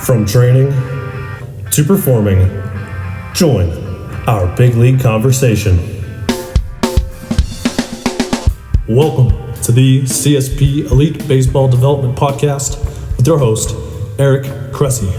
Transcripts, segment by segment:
From training to performing, join our big league conversation. Welcome to the CSP Elite Baseball Development Podcast with your host, Eric Cressey.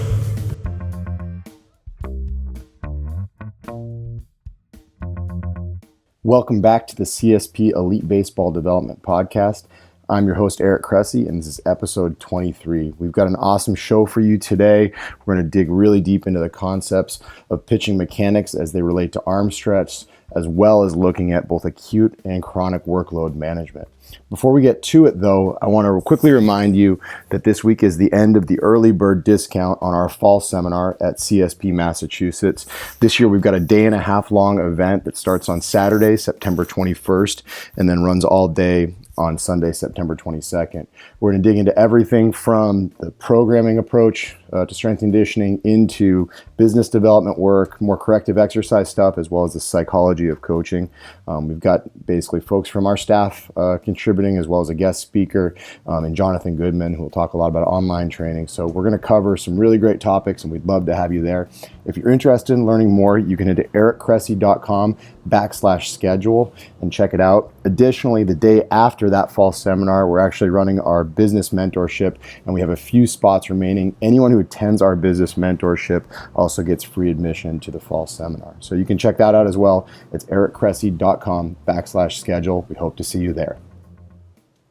Welcome back to the CSP Elite Baseball Development Podcast. I'm your host, Eric Cressey, and this is episode 23. We've got an awesome show for you today. We're going to dig really deep into the concepts of pitching mechanics as they relate to arm stretch, as well as looking at both acute and chronic workload management. Before we get to it, though, I want to quickly remind you that this week is the end of the early bird discount on our fall seminar at CSP Massachusetts. This year, we've got a day-and-a-half long event that starts on Saturday, September 21st, and then runs all day on Sunday, September 22nd. We're going to dig into everything from the programming approach to strength and conditioning into business development work, more corrective exercise stuff, as well as the psychology of coaching. We've got basically folks from our staff contributing, as well as a guest speaker, and Jonathan Goodman, who will talk a lot about online training. So we're going to cover some really great topics, and we'd love to have you there. If you're interested in learning more, you can head to ericcressey.com/schedule and check it out. Additionally, the day after that fall seminar, we're actually running our business mentorship, and we have a few spots remaining. Anyone who attends our business mentorship also gets free admission to the fall seminar. So you can check that out as well. It's ericcressey.com/schedule. We hope to see you there.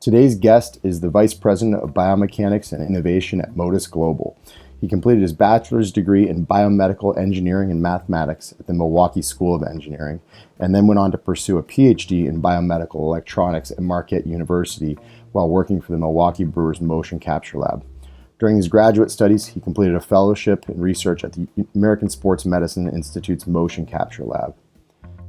Today's guest is the Vice President of Biomechanics and Innovation at Modus Global. He completed his bachelor's degree in biomedical engineering and mathematics at the Milwaukee School of Engineering, and then went on to pursue a PhD in biomedical electronics at Marquette University while working for the Milwaukee Brewers Motion Capture Lab. During his graduate studies, he completed a fellowship in research at the American Sports Medicine Institute's Motion Capture Lab.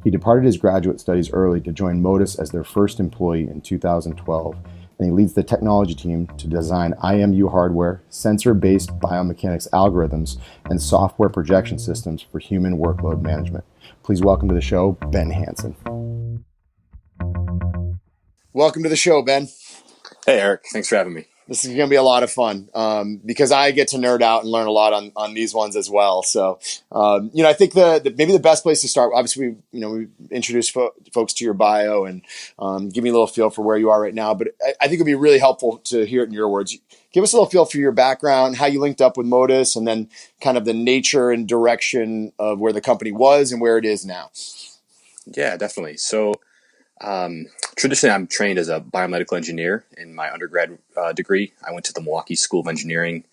He departed his graduate studies early to join Modus as their first employee in 2012, and he leads the technology team to design IMU hardware, sensor-based biomechanics algorithms, and software projection systems for human workload management. Please welcome to the show, Ben Hansen. Welcome to the show, Ben. Hey, Eric. Thanks for having me. This is going to be a lot of fun because I get to nerd out and learn a lot on these ones as well. So, I think maybe the best place to start, obviously, we introduced folks to your bio and give me a little feel for where you are right now. But I think it'd be really helpful to hear it in your words. Give us a little feel for your background, how you linked up with Modus, and then kind of the nature and direction of where the company was and where it is now. Yeah, definitely. So, traditionally, I'm trained as a biomedical engineer in my undergrad degree. I went to the Milwaukee School of Engineering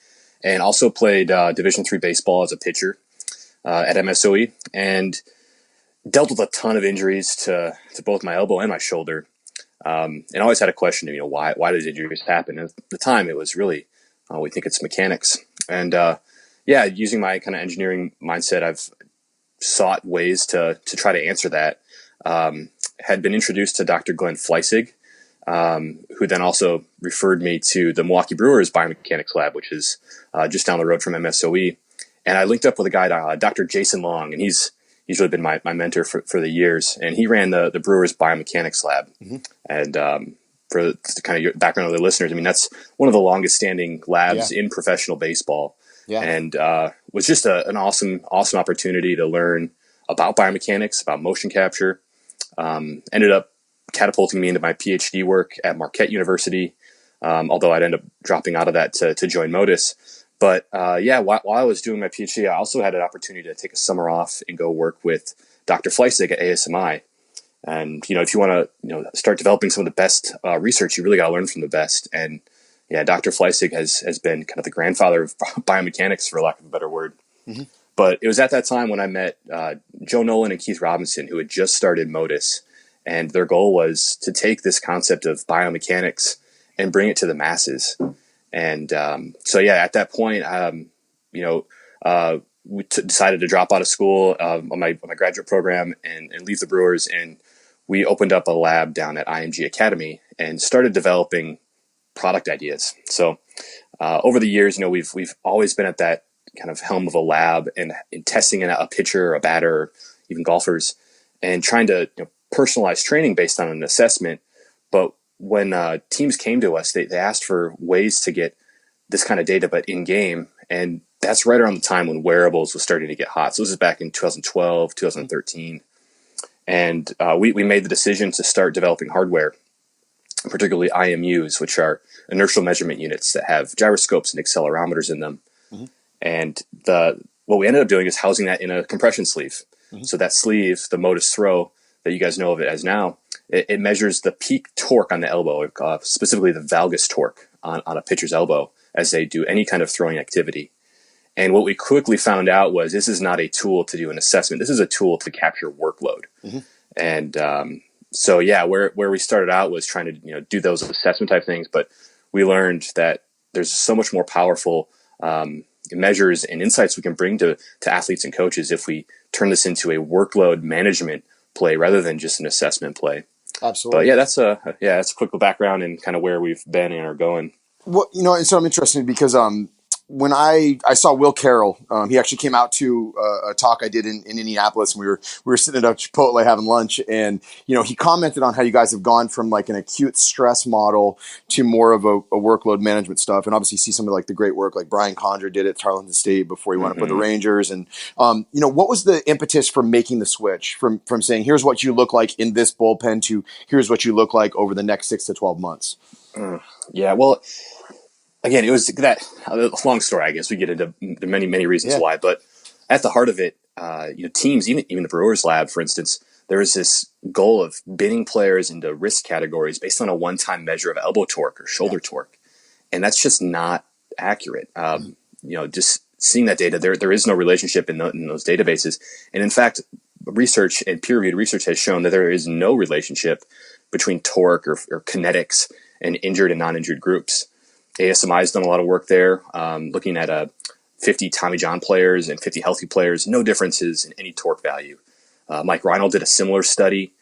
and also played Division III baseball as a pitcher at MSOE and dealt with a ton of injuries to both my elbow and my shoulder. And always had a question of, why does injuries happen? And at the time, it was really, we think it's mechanics. And using my kind of engineering mindset, I've sought ways to try to answer that. Had been introduced to Dr. Glenn Fleissig, who then also referred me to the Milwaukee Brewers Biomechanics Lab, which is just down the road from MSOE. And I linked up with a guy, Dr. Jason Long, and he's really been my mentor for the years. And he ran the Brewers Biomechanics Lab. Mm-hmm. And for kind of your background of the listeners, that's one of the longest standing labs in professional baseball. Yeah. And was just an awesome opportunity to learn about biomechanics, about motion capture. Ended up catapulting me into my PhD work at Marquette University, although I'd end up dropping out of that to join Modus. But while I was doing my PhD, I also had an opportunity to take a summer off and go work with Dr. Fleissig at ASMI. And, if you want to start developing some of the best research, you really got to learn from the best. And Dr. Fleissig has been kind of the grandfather of biomechanics, for lack of a better word. Mm-hmm. But it was at that time when I met Joe Nolan and Keith Robinson, who had just started Modus. And their goal was to take this concept of biomechanics and bring it to the masses. And at that point, we decided to drop out of school on my graduate program and leave the Brewers. And we opened up a lab down at IMG Academy and started developing product ideas. So over the years, we've always been at that kind of helm of a lab and testing a pitcher, a batter, even golfers, and trying to personalize training based on an assessment. But when teams came to us, they asked for ways to get this kind of data, but in game. And that's right around the time when wearables was starting to get hot. So this is back in 2012, 2013. And we made the decision to start developing hardware, particularly IMUs, which are inertial measurement units that have gyroscopes and accelerometers in them. And what we ended up doing is housing that in a compression sleeve. So that sleeve, the Modus throw that you guys know of it as now, it measures the peak torque on the elbow, specifically the valgus torque on a pitcher's elbow as they do any kind of throwing activity. And what we quickly found out was this is not a tool to do an assessment. This is a tool to capture workload. And so, yeah, where we started out was trying to do those assessment type things, but we learned that there's so much more powerful measures and insights we can bring to athletes and coaches if we turn this into a workload management play rather than just an assessment play. Absolutely. But yeah, that's a quick background and kind of where we've been and are going. Well, and so I'm interested because when I saw Will Carroll, he actually came out to a talk I did in Indianapolis, and we were sitting at a Chipotle having lunch, and he commented on how you guys have gone from like an acute stress model to more of a workload management stuff, and obviously you see some of like the great work like Brian Condra did at Tarleton State before he went up with the Rangers, and what was the impetus for making the switch from saying here's what you look like in this bullpen to here's what you look like over the next 6 to 12 months? Yeah, well, again, it was that long story. I guess we get into many reasons why, but at the heart of it, teams, even the Brewers lab, for instance, there was this goal of binning players into risk categories based on a one-time measure of elbow torque or shoulder torque, and that's just not accurate. Just seeing that data, there is no relationship in those databases, and in fact, research and peer-reviewed research has shown that there is no relationship between torque or kinetics and injured and non-injured groups. ASMI has done a lot of work there, looking at 50 Tommy John players and 50 healthy players, no differences in any torque value. Mike Reinhold did a similar study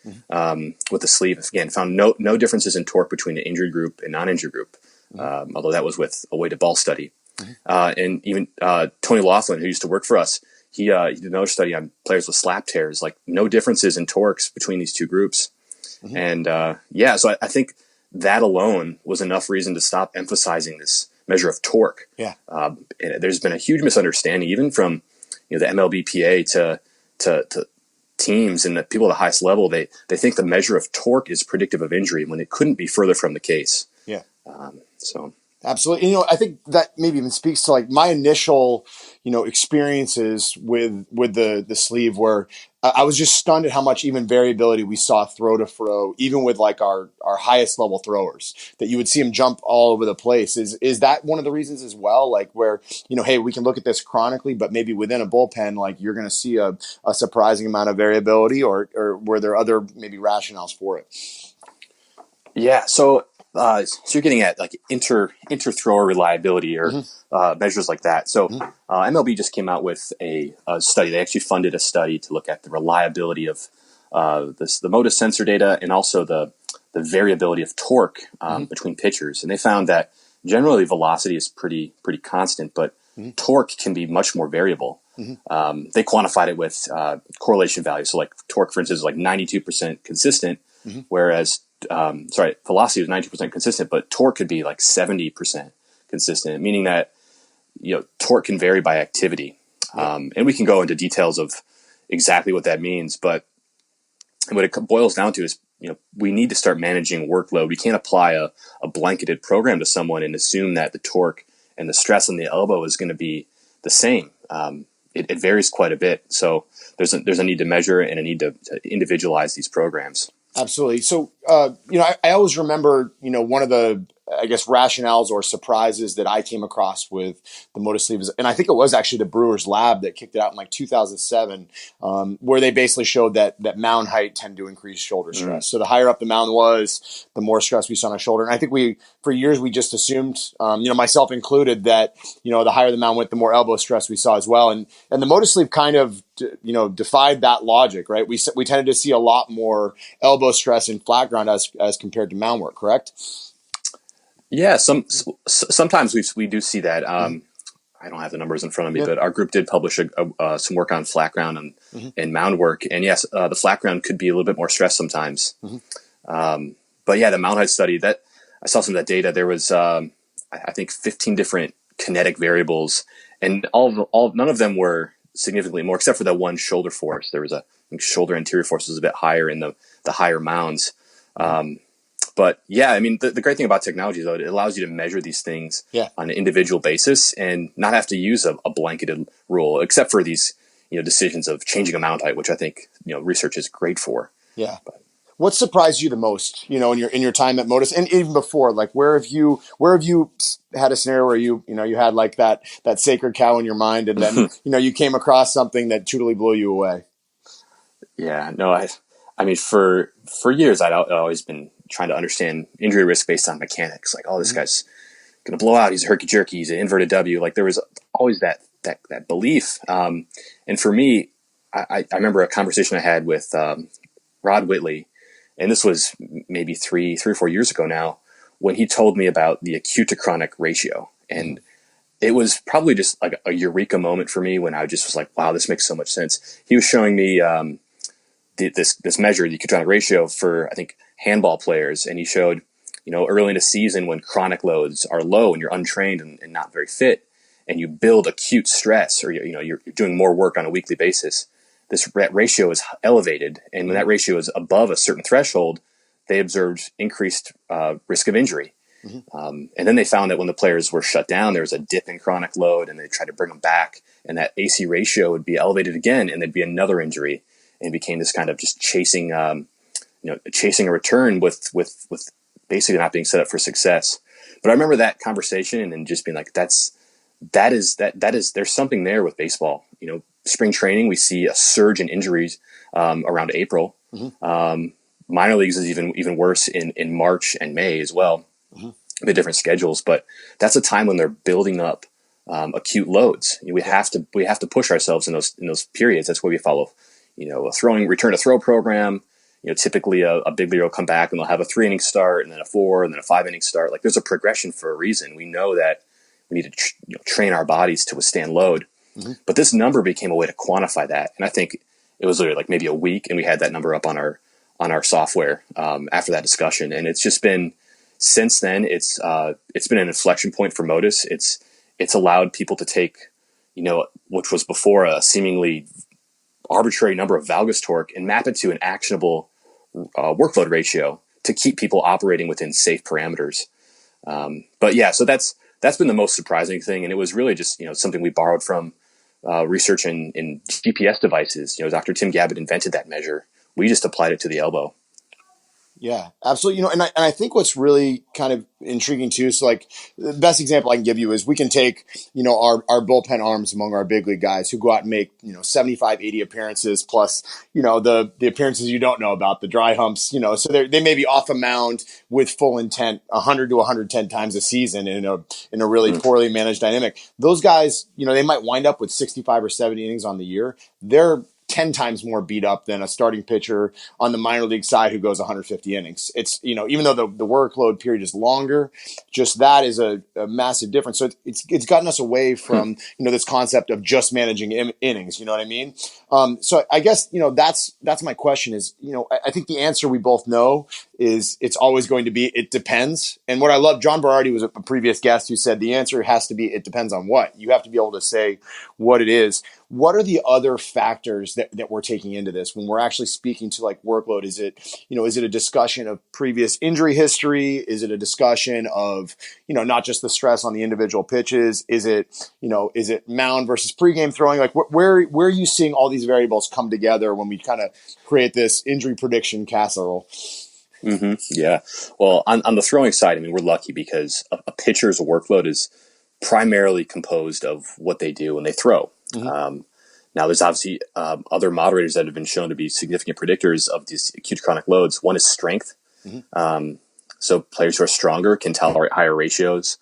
with the sleeve. Again, found no differences in torque between the injured group and non-injured group, although that was with a weighted ball study. And even Tony Laughlin, who used to work for us, he did another study on players with slap tears, like no differences in torques between these two groups. And so I think that alone was enough reason to stop emphasizing this measure of torque. There's been a huge misunderstanding, even from the MLBPA to teams and the people at the highest level. They think the measure of torque is predictive of injury when it couldn't be further from the case. Absolutely. I think that maybe even speaks to like my initial, experiences with the sleeve, where I was just stunned at how much even variability we saw throw to throw, even with like our highest level throwers, that you would see them jump all over the place. Is that one of the reasons as well? Like where, hey, we can look at this chronically, but maybe within a bullpen, like you're going to see a surprising amount of variability, or were there other maybe rationales for it? Yeah. So you're getting at like inter-thrower reliability or measures like that. So MLB just came out with a study. They actually funded a study to look at the reliability of the Modus sensor data and also the variability of torque between pitchers. And they found that generally velocity is pretty constant, but torque can be much more variable. They quantified it with correlation values. So like torque, for instance, is like 92% consistent, whereas velocity was 90% consistent, but torque could be like 70% consistent, meaning that torque can vary by activity. And we can go into details of exactly what that means, but what it boils down to is we need to start managing workload. We can't apply a blanketed program to someone and assume that the torque and the stress on the elbow is going to be the same. It varies quite a bit, so there's a need to measure and a need to individualize these programs. Absolutely. So, I always remember, one of the, I guess, rationales or surprises that I came across with the Modus sleeve is, and I think it was actually the Brewers lab that kicked it out in like 2007, where they basically showed that mound height tend to increase shoulder stress. So the higher up the mound was, the more stress we saw on a shoulder. And I think for years, we just assumed, myself included, that, the higher the mound went, the more elbow stress we saw as well. And the Modus sleeve kind of, defied that logic, right? We tended to see a lot more elbow stress in flat ground as compared to mound work, correct? Yeah, sometimes we do see that. I don't have the numbers in front of me, but our group did publish some work on flat ground and mound work. And yes, the flat ground could be a little bit more stressed sometimes. But yeah, the mound height study, that I saw some of that data. There was, I think, 15 different kinetic variables And none of them were significantly more, except for that one shoulder force. There was I think shoulder anterior force was a bit higher in the higher mounds. But yeah, I mean, the great thing about technology, though, it allows you to measure these things on an individual basis and not have to use a blanketed rule, except for these, decisions of changing a mount height, which I think, research is great for. Yeah. What surprised you the most, in your time at Modus, and even before? Like, where have you had a scenario where you had like that sacred cow in your mind, and then you came across something that totally blew you away? Yeah, no, I mean, for years I'd always been trying to understand injury risk based on mechanics. Like, oh, this guy's gonna blow out. He's a herky jerky. He's an inverted W. Like, there was always that belief. And for me, I remember a conversation I had with Rod Whitley, and this was maybe 3 or 4 years ago now, when he told me about the acute to chronic ratio. And it was probably just like a Eureka moment for me when I just was like, wow, this makes so much sense. He was showing me this measure, the acute to chronic ratio, for, I think, handball players. And he showed, early in the season when chronic loads are low and you're untrained and not very fit, and you build acute stress, or you're doing more work on a weekly basis, this ratio is elevated, and when that ratio is above a certain threshold, they observed increased risk of injury. And then they found that when the players were shut down, there was a dip in chronic load, and they tried to bring them back, and that AC ratio would be elevated again, and there'd be another injury, and it became this kind of just chasing a return with basically not being set up for success. But I remember that conversation and just being like, that is there's something there with baseball. Spring training, we see a surge in injuries around April. Minor leagues is even worse in March and May as well. A bit different schedules, but that's a time when they're building up acute loads. We have to push ourselves in those periods. That's why we follow, a return to throw program. Typically a big leaguer will come back and they'll have a 3-inning start, and then a 4, and then a 5-inning start. Like, there's a progression for a reason. We know that we need to train our bodies to withstand load. But this number became a way to quantify that. And I think it was literally like maybe a week, and we had that number up on our software after that discussion. And it's just been, since then, it's been an inflection point for Modus. It's allowed people to take, which was before a seemingly arbitrary number of valgus torque, and map it to an actionable workload ratio to keep people operating within safe parameters. But yeah, so that's been the most surprising thing. And it was really just, something we borrowed from research in GPS devices. Dr. Tim Gabbett invented that measure. We just applied it to the elbow. Yeah, absolutely. And I think what's really kind of intriguing too, so like the best example I can give you is we can take, our bullpen arms among our big league guys who go out and make, 75, 80 appearances plus, the appearances you don't know about, the dry humps, so they may be off a mound with full intent 100 to 110 times a season in a really poorly managed dynamic. Those guys, they might wind up with 65 or 70 innings on the year. They're 10 times more beat up than a starting pitcher on the minor league side who goes 150 innings. It's, even though the workload period is longer, just that is a massive difference. So it's gotten us away from, this concept of just managing innings. You know what I mean? So I guess, that's my question is, I think the answer we both know is it's always going to be, it depends. And what I love, John Berardi was a previous guest who said the answer has to be, it depends on what. You have to be able to say what it is. What are the other factors that we're taking into this when we're actually speaking to like workload? Is it a discussion of previous injury history? Is it a discussion of, not just the stress on the individual pitches? Is it mound versus pregame throwing? Like where are you seeing all these variables come together when we kind of create this injury prediction casserole? Yeah. Well, on the throwing side, I mean, we're lucky because a pitcher's workload is primarily composed of what they do when they throw. Now, there's obviously other moderators that have been shown to be significant predictors of these acute chronic loads. One is strength. So players who are stronger can tolerate higher ratios.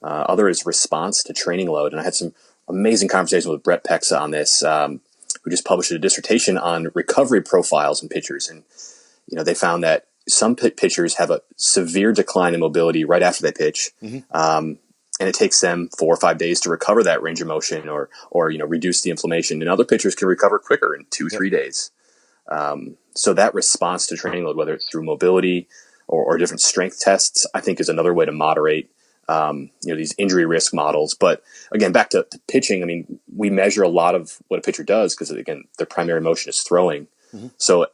Other is response to training load. And I had some amazing conversations with Brett Pexa on this, who just published a dissertation on recovery profiles in pitchers. And, they found that some pitchers have a severe decline in mobility right after they pitch. And it takes them 4 or 5 days to recover that range of motion or reduce the inflammation. And other pitchers can recover quicker in 2-3 days. So that response to training load, whether it's through mobility or different strength tests, I think is another way to moderate these injury risk models. But again, back to pitching, I mean, we measure a lot of what a pitcher does because, again, their primary motion is throwing. So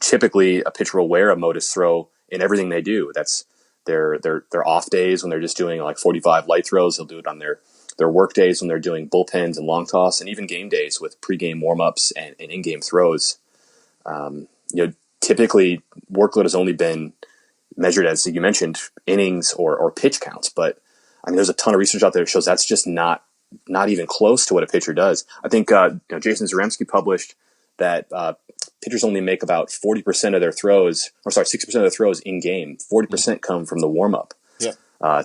typically a pitcher will wear a modus throw in everything they do. That's their off days when they're just doing like 45 light throws. They'll do it on their work days when they're doing bullpens and long toss, and even game days with pregame warmups and in-game throws. Typically workload has only been measured as, you mentioned, innings or pitch counts. But I mean, there's a ton of research out there that shows that's just not even close to what a pitcher does. I think Jason Zaremski published that pitchers only make about 40% of their throws, 60% of their throws in game. 40% come from the warm up. Yeah.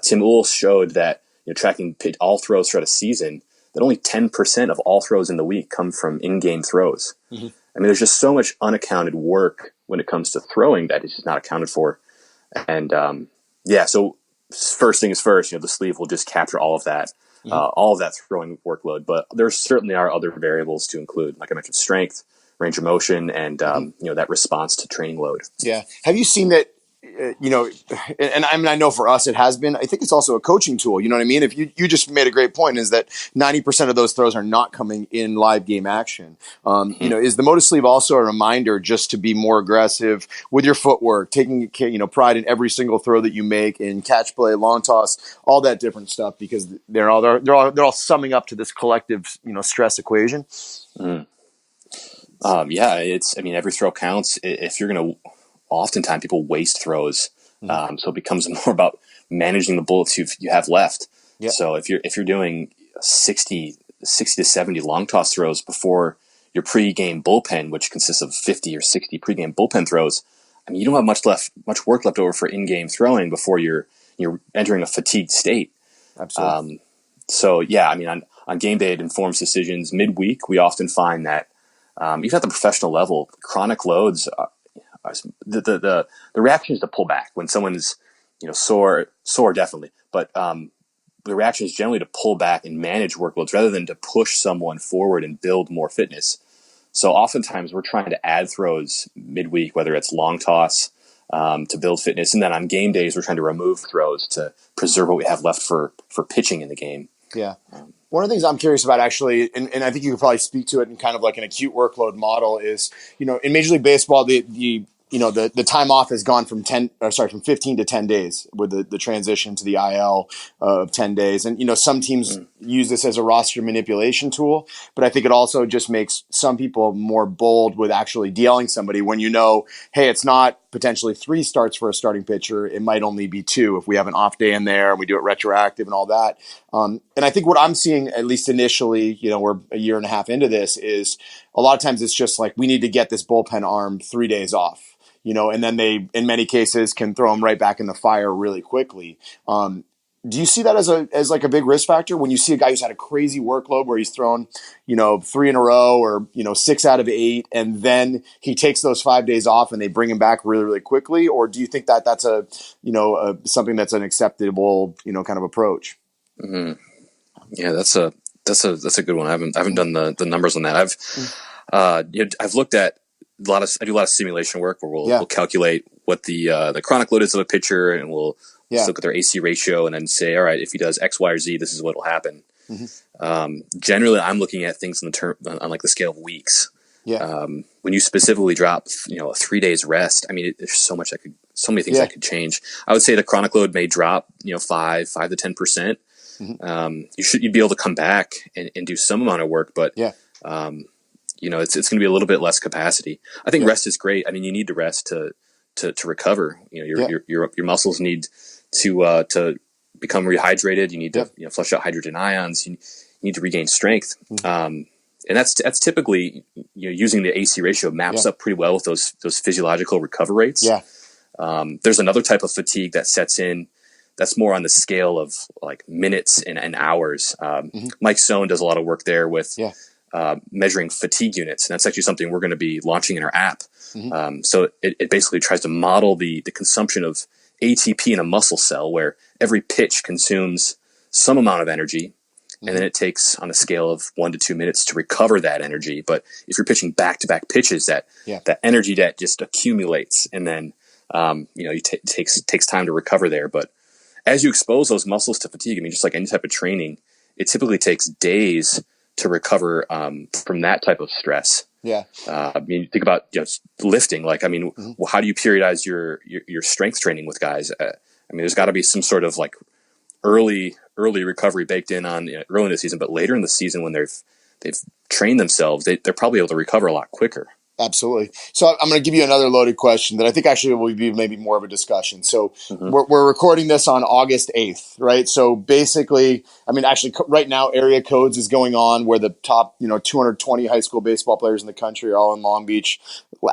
Tim Uhl showed that tracking all throws throughout a season, that only 10% of all throws in the week come from in-game throws. I mean, there's just so much unaccounted work when it comes to throwing that is just not accounted for. And so first thing is first, the sleeve will just capture all of that throwing workload. But there certainly are other variables to include, like I mentioned, strength, range of motion, and that response to training load. Yeah. Have you seen that? And I mean, I know for us it has been. I think it's also a coaching tool. You know what I mean? If you just made a great point, is that 90% of those throws are not coming in live game action. Is the motor sleeve also a reminder just to be more aggressive with your footwork, taking pride in every single throw that you make in catch play, long toss, all that different stuff, because they're all summing up to this collective stress equation. Every throw counts. If you're going to, oftentimes people waste throws. So it becomes more about managing the bullets you have left. Yep. So if you're doing 60 to 70 long toss throws before your pregame bullpen, which consists of 50 or 60 pregame bullpen throws, I mean, you don't have much work left over for in-game throwing before you're entering a fatigued state. Absolutely. On game day, it informs decisions. Midweek, we often find that even at the professional level, chronic loads, the reaction is to pull back when someone's sore definitely, but the reaction is generally to pull back and manage workloads rather than to push someone forward and build more fitness. So oftentimes we're trying to add throws midweek, whether it's long toss to build fitness, and then on game days we're trying to remove throws to preserve what we have left for pitching in the game. Yeah. One of the things I'm curious about, actually, and I think you could probably speak to it in kind of like an acute workload model, is, in Major League Baseball, the time off has gone from 15 to 10 days with the transition to the IL of 10 days. And, some teams use this as a roster manipulation tool, but I think it also just makes some people more bold with actually DLing somebody when hey, it's not potentially 3 starts for a starting pitcher. It might only be 2 if we have an off day in there and we do it retroactive and all that. And I think what I'm seeing, at least initially, we're a year and a half into this, is a lot of times it's just like, we need to get this bullpen arm 3 days off. And then they, in many cases, can throw them right back in the fire really quickly. Do you see that as like a big risk factor when you see a guy who's had a crazy workload where he's thrown, 3 in a row or, 6 out of 8, and then he takes those 5 days off and they bring him back really, really quickly? Or do you think that that's something that's an acceptable, kind of approach? Mm-hmm. Yeah, that's a good one. I haven't done the numbers on that. I've looked at I do a lot of simulation work where we'll calculate what the chronic load is of a pitcher, and we'll look at their AC ratio and then say, all right, if he does X, Y, or Z, this is what will happen. Generally, I'm looking at things on like the scale of weeks. Yeah. When you specifically drop, 3 days rest, I mean, there's so many things that could change. I would say the chronic load may drop, 5 to 10%. You'd be able to come back and do some amount of work, but it's going to be a little bit less capacity. I think rest is great. I mean, you need to rest to recover. Your muscles need to become rehydrated. You need to flush out hydrogen ions. You need to regain strength. And that's typically using the AC ratio maps up pretty well with those physiological recovery rates. Yeah. There's another type of fatigue that sets in. That's more on the scale of like minutes and hours. Mike Sohn does a lot of work there with measuring fatigue units. And that's actually something we're going to be launching in our app. So it basically tries to model the consumption of ATP in a muscle cell, where every pitch consumes some amount of energy, and then it takes on a scale of 1 to 2 minutes to recover that energy. But if you're pitching back-to-back pitches, that energy that just accumulates, and then it takes time to recover there. But as you expose those muscles to fatigue, I mean, just like any type of training, it typically takes days to recover from that type of stress. Yeah. I mean, think about lifting. Like, I mean, Mm-hmm. well, how do you periodize your strength training with guys? I mean, there's got to be some sort of like early recovery baked in on early in the season, but later in the season when they've trained themselves, they're probably able to recover a lot quicker. Absolutely. So I'm going to give you another loaded question that I think actually will be maybe more of a discussion. So Mm-hmm. we're recording this on August 8th, right? So basically, I mean, actually right now area codes is going on where the top, 220 high school baseball players in the country are all in Long Beach,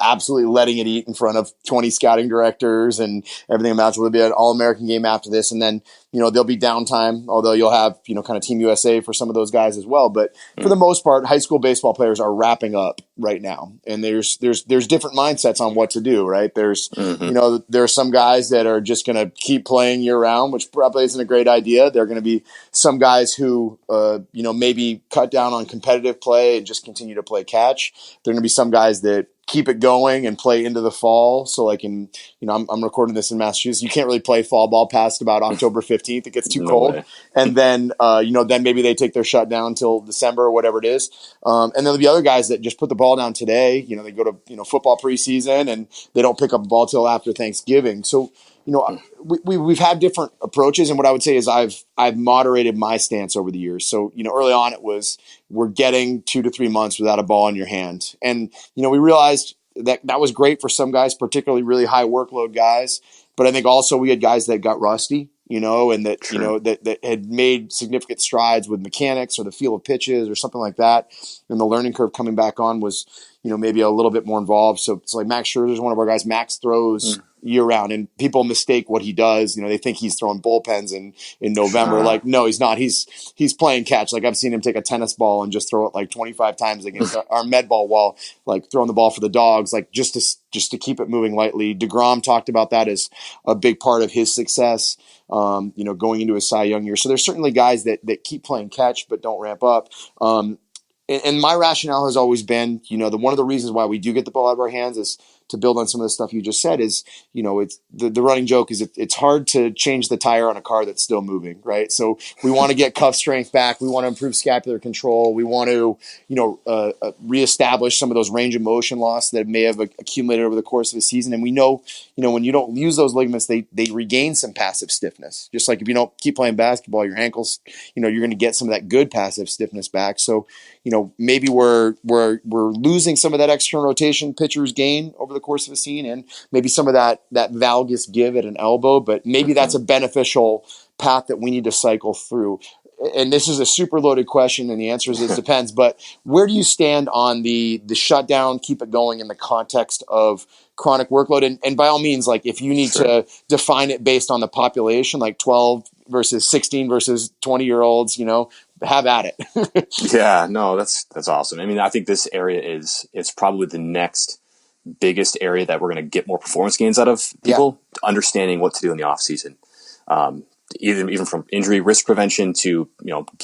absolutely letting it eat in front of 20 scouting directors and everything amounts. Will be an All-American game after this. And then, there'll be downtime, although you'll have, kind of Team USA for some of those guys as well. But for the most part, high school baseball players are wrapping up right now. And there's different mindsets on what to do, right? There's, there are some guys that are just going to keep playing year round, which probably isn't a great idea. There are going to be some guys who, maybe cut down on competitive play and just continue to play catch. There are going to be some guys that keep it going and play into the fall. So like I'm recording this in Massachusetts. You can't really play fall ball past about October 15th. It gets too cold. Way. And then, then maybe they take their shutdown until December or whatever it is. And then there'll be other guys that just put the ball down today. They go to, football preseason and they don't pick up the ball till after Thanksgiving. So, we've had different approaches. And what I would say is I've moderated my stance over the years. So, early on it was, we're getting 2 to 3 months without a ball in your hand. And, we realized that was great for some guys, particularly really high workload guys. But I think also we had guys that got rusty, and that, Sure. that had made significant strides with mechanics or the feel of pitches or something like that. And the learning curve coming back on was, maybe a little bit more involved. So it's like Max Scherzer's one of our guys. Max throws year round, and people mistake what he does. They think he's throwing bullpens in November. Like, no, he's not. He's playing catch. Like, I've seen him take a tennis ball and just throw it like 25 times against our med ball while like throwing the ball for the dogs, like just to keep it moving lightly. DeGrom talked about that as a big part of his success, going into his Cy Young year. So there's certainly guys that keep playing catch but don't ramp up. And my rationale has always been, one of the reasons why we do get the ball out of our hands is to build on some of the stuff you just said is, it's the running joke is it's hard to change the tire on a car that's still moving, right? So we want to get cuff strength back. We want to improve scapular control. We want to, reestablish some of those range of motion loss that may have accumulated over the course of the season. And we know, when you don't use those ligaments, they regain some passive stiffness. Just like if you don't keep playing basketball, your ankles, you're going to get some of that good passive stiffness back. So, maybe we're losing some of that external rotation pitchers gain over the course of a season, and maybe some of that valgus give at an elbow, but maybe that's a beneficial path that we need to cycle through. And this is a super loaded question, and the answer is it depends. But where do you stand on the shutdown, keep it going in the context of chronic workload? And by all means, like if you need to define it based on the population, like 12 versus 16 versus 20-year-olds, have at it. Yeah, no, that's awesome. I mean, I think this area is probably the next biggest area that we're going to get more performance gains out of people understanding what to do in the off season. Even from injury risk prevention to,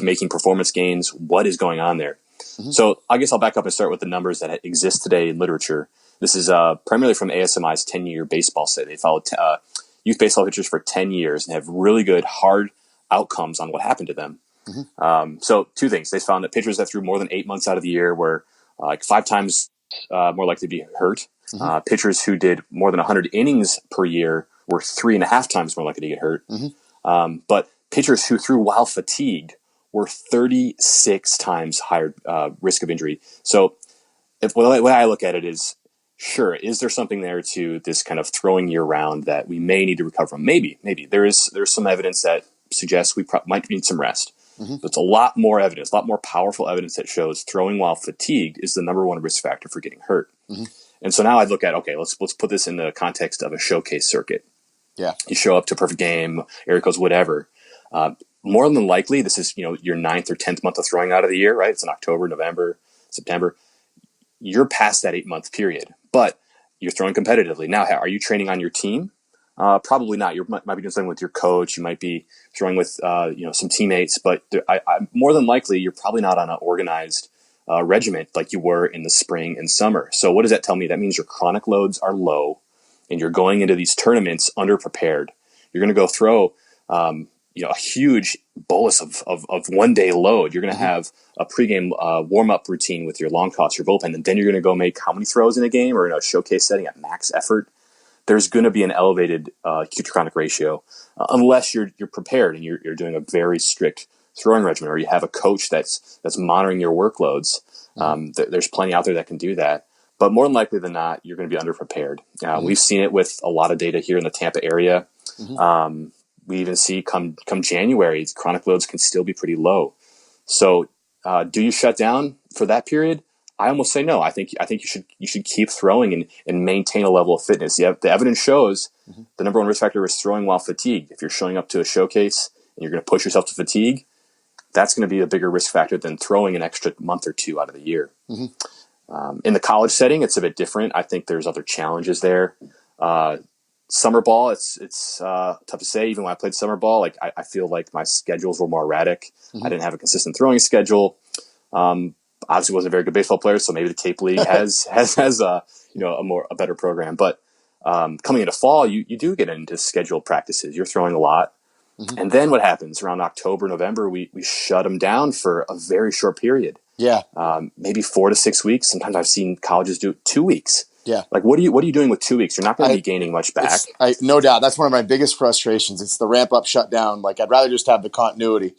making performance gains, what is going on there? Mm-hmm. So I guess I'll back up and start with the numbers that exist today in literature. This is primarily from ASMI's 10-year baseball study. They followed youth baseball pitchers for 10 years and have really good hard outcomes on what happened to them. Mm-hmm. So 2 things. They found that pitchers that threw more than 8 months out of the year were like 5 times more likely to be hurt. Mm-hmm. Pitchers who did more than 100 innings per year were 3.5 times more likely to get hurt. Mm-hmm. But pitchers who threw while fatigued were 36 times higher risk of injury. So the way I look at it is, sure, is there something there to this kind of throwing year round that we may need to recover from? Maybe. There's some evidence that suggests we might need some rest. Mm-hmm. But it's a lot more evidence, a lot more powerful evidence that shows throwing while fatigued is the number 1 risk factor for getting hurt. Mm-hmm. And so now I look at, okay, let's put this in the context of a showcase circuit. Yeah, you show up to a perfect game, area codes, whatever. More than likely, this is your 9th or 10th month of throwing out of the year, right? It's in October, November, September. You're past that 8-month period, but you're throwing competitively. Now, are you training on your team? Probably not. You might be doing something with your coach. You might be throwing with some teammates, but more than likely, you're probably not on an organized regiment like you were in the spring and summer. So what does that tell me? That means your chronic loads are low, and you're going into these tournaments underprepared. You're going to go throw a huge bolus of 1 day load. You're going to have a pregame warm up routine with your long toss, your bullpen, and then you're going to go make how many throws in a game or in a showcase setting at max effort. There's going to be an elevated acute to chronic ratio unless you're prepared and you're doing a very strict throwing regimen, or you have a coach that's monitoring your workloads. There's plenty out there that can do that. But more than likely than not, you're going to be underprepared. We've seen it with a lot of data here in the Tampa area. We even see come January, chronic loads can still be pretty low. So do you shut down for that period? I almost say no. I think you should keep throwing and maintain a level of fitness. The evidence shows the number one risk factor is throwing while fatigued. If you're showing up to a showcase and you're going to push yourself to fatigue, that's going to be a bigger risk factor than throwing an extra month or two out of the year. In the college setting, it's a bit different. I think there's other challenges there. Summer ball, it's tough to say. Even when I played summer ball, like I feel like my schedules were more erratic. I didn't have a consistent throwing schedule. Obviously wasn't a very good baseball player, so maybe the Cape League has a better program. But coming into fall, you do get into scheduled practices. You're throwing a lot. And then what happens around October, November, we shut them down for a very short period. Yeah. Maybe 4 to 6 weeks. Sometimes I've seen colleges do 2 weeks. Yeah. Like, what are you doing with 2 weeks? You're not going to be gaining much back. No doubt. That's one of my biggest frustrations. It's the ramp up shutdown. Like, I'd rather just have the continuity.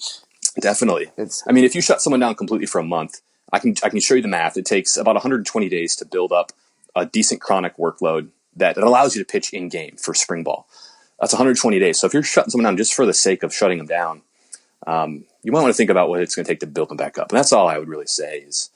Definitely. If you shut someone down completely for a month, I can show you the math. It takes about 120 days to build up a decent chronic workload that allows you to pitch in game for spring ball. That's 120 days. So if you're shutting someone down just for the sake of shutting them down, you might want to think about what it's going to take to build them back up. And that's all I would really say is,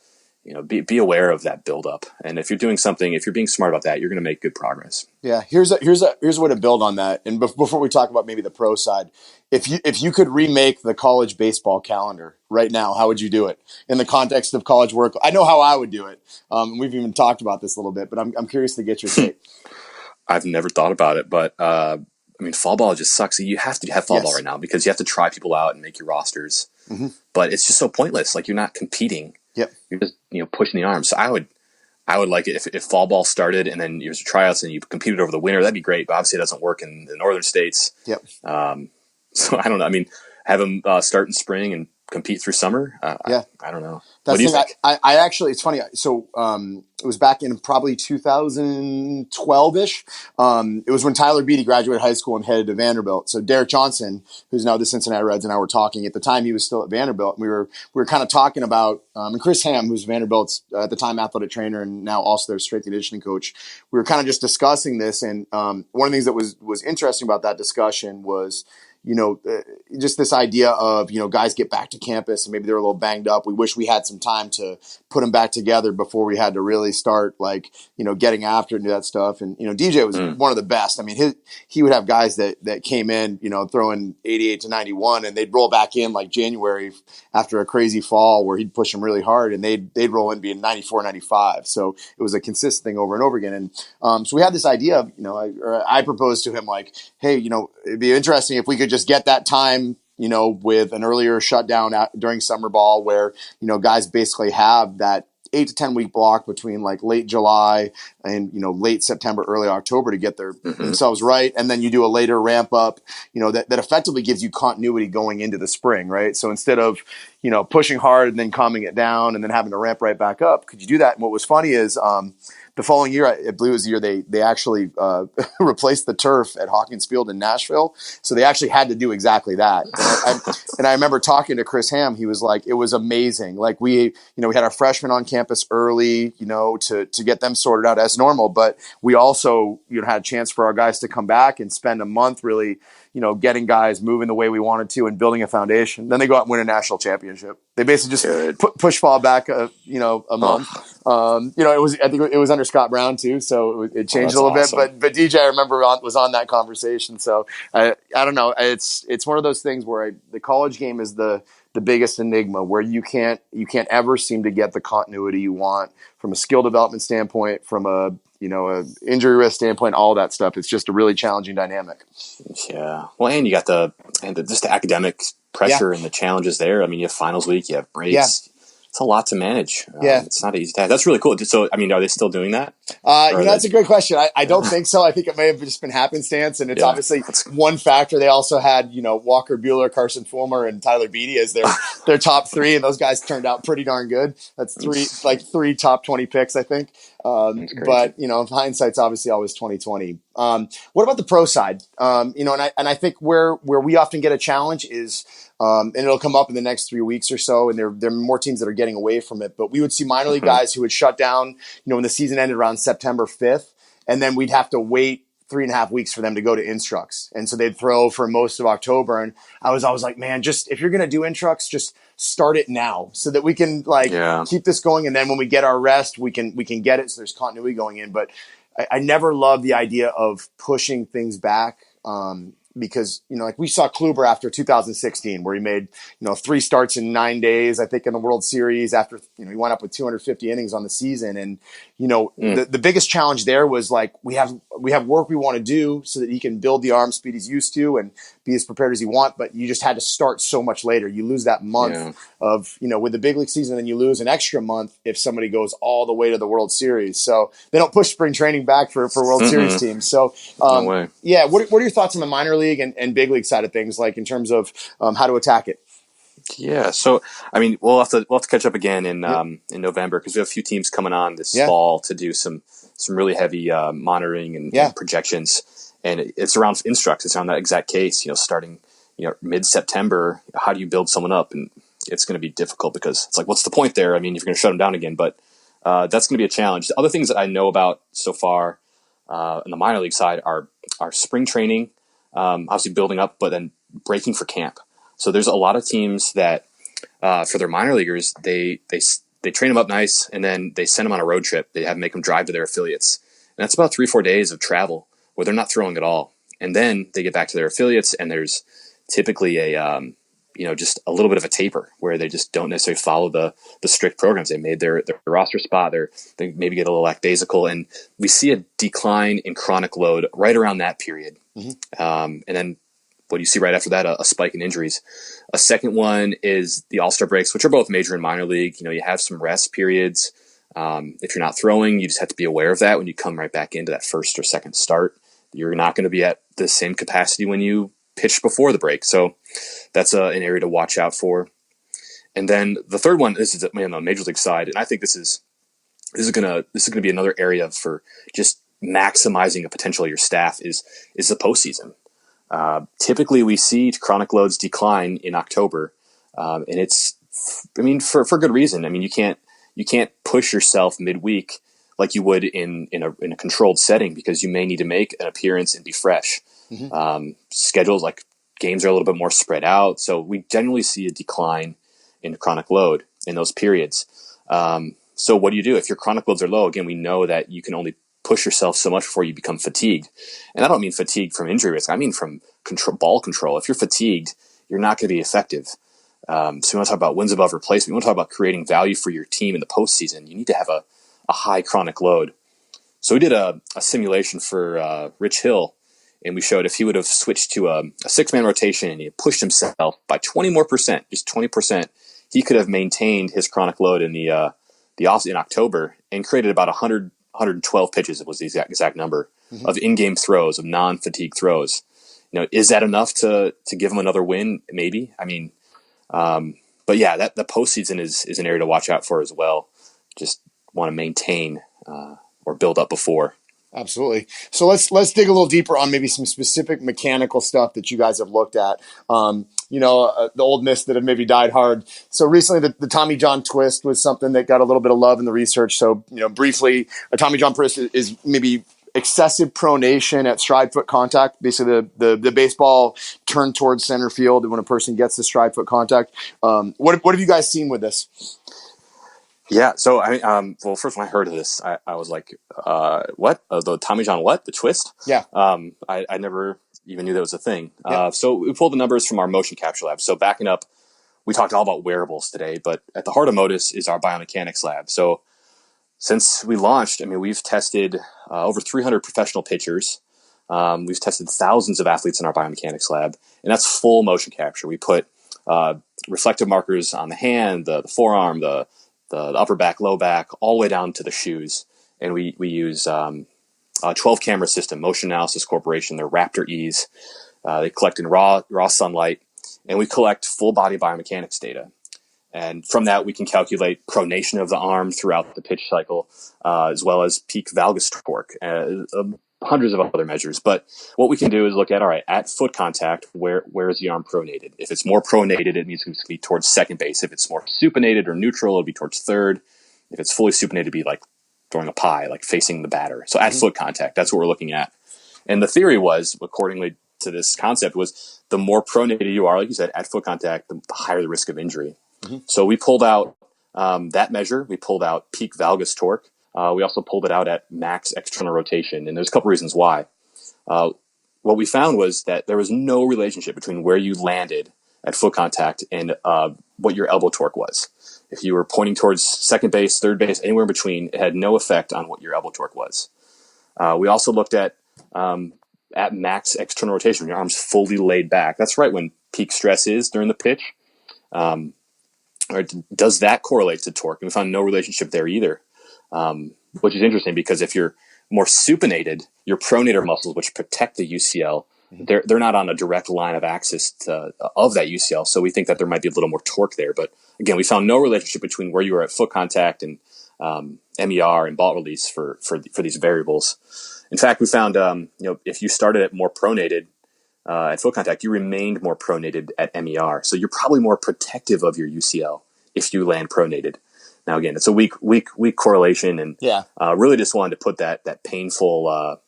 be aware of that buildup. And if you're doing something, if you're being smart about that, you're going to make good progress. Yeah. Here's a way to build on that. And before we talk about maybe the pro side, if you could remake the college baseball calendar right now, how would you do it in the context of college work? I know how I would do it. We've even talked about this a little bit, but I'm curious to get your take. I've never thought about it, but fall ball just sucks. You have to have fall ball right now because you have to try people out and make your rosters. But it's just so pointless. Like, you're not competing. Yep. You're just pushing the arms. So I would like it if fall ball started and then there's tryouts and you competed over the winter. That'd be great. But obviously it doesn't work in the northern states. Yep. So I don't know. Have them start in spring and compete through summer. I don't know. That's what do you think? I actually, it's funny. So it was back in probably 2012-ish. It was when Tyler Beatty graduated high school and headed to Vanderbilt. So Derek Johnson, who's now the Cincinnati Reds, and I were talking. At the time, he was still at Vanderbilt. We were kind of talking about, and Chris Ham, who's Vanderbilt's at the time athletic trainer and now also their strength and conditioning coach. We were kind of just discussing this, and one of the things that was interesting about that discussion was, just this idea of, guys get back to campus and maybe they're a little banged up. We wish we had some time to put them back together before we had to really start getting after and do that stuff. And, DJ was one of the best. I mean, he would have guys that came in, throwing 88 to 91 and they'd roll back in like January after a crazy fall where he'd push them really hard and they'd roll in being 94, 95. So it was a consistent thing over and over again. And so we had this idea of, I proposed to him like, hey, it'd be interesting if we could just get that time, with an earlier shutdown during summer ball where, guys basically have that 8 to 10 week block between like late July and, late September, early October to get themselves right. And then you do a later ramp up, that effectively gives you continuity going into the spring, right? So instead of, pushing hard and then calming it down and then having to ramp right back up, could you do that? And what was funny is, the following year, I believe it was the year they actually replaced the turf at Hawkins Field in Nashville. So they actually had to do exactly that. And I remember talking to Chris Ham. He was like, it was amazing. Like we had our freshmen on campus early, to get them sorted out as normal. But we also, had a chance for our guys to come back and spend a month really, getting guys moving the way we wanted to and building a foundation. Then they go out and win a national championship. They basically just push fall back, a month. I think it was under Scott Brown too, so it changed a little bit. But DJ, I remember was on that conversation. So I don't know. It's one of those things where the college game is the biggest enigma, where you can't ever seem to get the continuity you want from a skill development standpoint, from a injury risk standpoint, all that stuff. It's just a really challenging dynamic. Yeah. Well, and you got the academic pressure and the challenges there. I mean, you have finals week, you have breaks. Yeah. It's a lot to manage. It's not an easy task. That's really cool. So, are they still doing that? That's a great question. I don't think so. I think it may have just been happenstance, and it's obviously one factor. They also had, Walker Buehler, Carson Fulmer, and Tyler Beatty as their top three, and those guys turned out pretty darn good. That's three top 20 picks, I think. But hindsight's obviously always 2020. What about the pro side? And I think where we often get a challenge is, and it'll come up in the next 3 weeks or so, and there are more teams that are getting away from it. But we would see minor league guys who would shut down, when the season ended around September 5th, and then we'd have to wait 3.5 weeks for them to go to instructs. And so they'd throw for most of October. And I was always like, man, just if you're going to do instructs, just start it now so that we can keep this going. And then when we get our rest, we can get it. So there's continuity going in. But I never loved the idea of pushing things back. Because, we saw Kluber after 2016, where he made, 3 starts in 9 days, I think, in the World Series after, he went up with 250 innings on the season. And, the biggest challenge there was we have work we want to do so that he can build the arm speed he's used to and be as prepared as he wants. But you just had to start so much later. You lose that month of, with the big league season, and you lose an extra month if somebody goes all the way to the World Series. So they don't push spring training back for World Series teams. So, no way. Yeah. What are your thoughts on the minor league and big league side of things, in terms of how to attack it? Yeah, so we'll have to catch up again in November, because we have a few teams coming on this fall to do some really heavy monitoring and projections, and it's around instructs. It's around that exact case. Starting mid-September, how do you build someone up? And it's going to be difficult, because it's what's the point there? If you're going to shut them down again, but that's going to be a challenge. The other things that I know about so far on the minor league side are spring training, obviously building up, but then breaking for camp. So there's a lot of teams that, for their minor leaguers, they train them up nice, and then they send them on a road trip. They have them make them drive to their affiliates, and that's about 3-4 days of travel where they're not throwing at all. And then they get back to their affiliates, and there's typically a just a little bit of a taper where they just don't necessarily follow the strict programs. They made their roster spot. They maybe get a little lackadaisical, and we see a decline in chronic load right around that period. And then what do you see right after that? A spike in injuries. A second one is the All-Star breaks, which are both major and minor league. You have some rest periods. If you're not throwing, you just have to be aware of that when you come right back into that first or second start. You're not going to be at the same capacity when you pitched before the break. So that's an area to watch out for. And then the third one, this is on the major league side, and I think this is going to be another area for just maximizing the potential of your staff is the postseason. Typically we see chronic loads decline in October, and it's, for good reason. You can't push yourself midweek like you would in a controlled setting, because you may need to make an appearance and be fresh. Schedules, games are a little bit more spread out, so we generally see a decline in chronic load in those periods. So what do you do if your chronic loads are low? Again, we know that you can only push yourself so much before you become fatigued. And I don't mean fatigue from injury risk. I mean from ball control. If you're fatigued, you're not going to be effective. So we want to talk about wins above replacement. We want to talk about creating value for your team in the postseason. You need to have a high chronic load. So we did a simulation for Rich Hill, and we showed if he would have switched to a 6-man rotation and he had pushed himself by 20 more percent, just 20%, he could have maintained his chronic load in the off in October and created about 112 pitches. It was the exact number of in-game throws, of non-fatigue throws. Is that enough to give him another win? Maybe. But yeah, that the postseason is an area to watch out for as well. Just want to maintain or build up before. Absolutely. So let's dig a little deeper on maybe some specific mechanical stuff that you guys have looked at. The old myths that have maybe died hard. So recently the Tommy John twist was something that got a little bit of love in the research. So, briefly, a Tommy John twist is maybe excessive pronation at stride foot contact. Basically the baseball turned towards center field when a person gets the stride foot contact. What have you guys seen with this? Yeah, so well, first when I heard of this, I was like, what? The Tommy John what? The twist? Yeah. I never even knew that was a thing. Yeah. So we pulled the numbers from our motion capture lab. So backing up, we talked all about wearables today, but at the heart of Modus is our biomechanics lab. So since we launched, we've tested over 300 professional pitchers. We've tested thousands of athletes in our biomechanics lab, and that's full motion capture. We put reflective markers on the hand, the forearm, the upper back, low back, all the way down to the shoes. and we use a 12 camera system, Motion Analysis Corporation. They're Raptor E's. They collect in raw sunlight, and we collect full body biomechanics data. And from that, we can calculate pronation of the arm throughout the pitch cycle, as well as peak valgus torque, hundreds of other measures. But what we can do is look at, all right, at foot contact, where is the arm pronated? If it's more pronated, it means it's going to be towards second base. If it's more supinated or neutral, it'll be towards third. If it's fully supinated, it'd be like throwing a pie, like facing the batter. So at foot contact, that's what we're looking at. And the theory was, accordingly to this concept, was the more pronated you are, like you said, at foot contact, the higher the risk of injury. So we pulled out that measure. We pulled out peak valgus torque. We also pulled it out at max external rotation. And there's a couple reasons why. What we found was that there was no relationship between where you landed at foot contact and what your elbow torque was. If you were pointing towards second base, third base, anywhere in between, it had no effect on what your elbow torque was. We also looked at max external rotation, when your arm's fully laid back. That's right when peak stress is during the pitch. Or does that correlate to torque? And we found no relationship there either, which is interesting because if you're more supinated, your pronator muscles, which protect the UCL, they're not on a direct line of axis of that UCL. So we think that there might be a little more torque there. But again, we found no relationship between where you were at foot contact and MER and ball release for these variables. In fact, we found if you started at more pronated at foot contact, you remained more pronated at MER. So you're probably more protective of your UCL if you land pronated. Now, again, it's a weak correlation, and really just wanted to put that painful